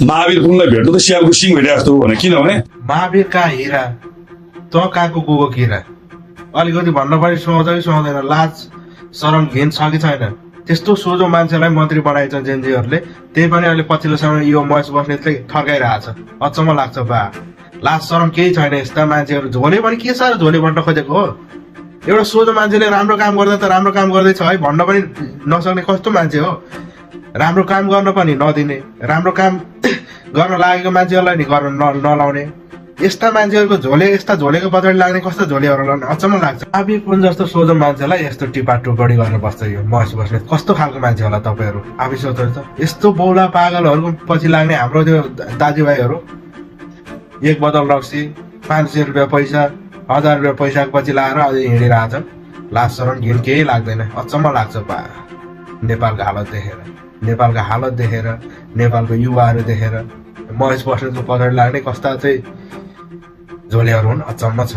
महावीर पुनलाई भेट्नु त स्यालको सिंह भेटे जस्तो हो भने किनभने महावीर कहाँ हिरा त कहाँको गएको किरा अलिकति भन्न पनि सुहाउँछ कि सुहाउँदैन लाज शरम घिन छ कि छैन त्यस्तो सोझो मान्छेलाई मन्त्री बनाएछ जेनजीहरूले त्यही पनि अहिले पछिल्लो समय यो महेश बस्नेतले थर्काइरहेछ अचम्म लाग्छ बा लाज शरम केही छैन यस्ता मान्छेहरू झोले पनि के साह्रो झोले भन्न खोजेको हो एउटा सोझो मान्छेले राम्रो काम गर्दा त राम्रो काम गर्दैछ है भन्न पनि नसक्ने कस्तो मान्छे हो राम्रो काम गर्न पनि नदिने राम्रो काम गर्न लागेको मान्छेहरूलाई नि गर्न नलाउने यस्ता मान्छेहरूको झोले यस्ता झोलेको पछाडि लाग्ने कस्तो झोलेहरूलाई अचम्म लाग्छ महावीर पुन जस्तो सोझो मान्छेलाई यस्तो टिपा टुपडी गरेर बस्छ यो महेश बस्नेत कस्तो खालको मान्छे होला तपाईँहरू आफै सोच्नुहुन्छ यस्तो बौला पागलहरूको पछि लाग्ने हाम्रो त्यो दाजुभाइहरू एक बोतल रक्सी 500 रुपियाँ पैसा 1000 रुपियाँ पैसाको पछि लाएर अझै हिँडिरहेछन् लाज शरम घिन केही लाग्दैन अचम्म लाग्छ बा नेपालको हालत देखेर नेपालको युवाहरू देखेर महेश बस्नेतको पछाडि लाग्ने कस्ता चाहिँ झोलेहरू हुन् अचम्म छ।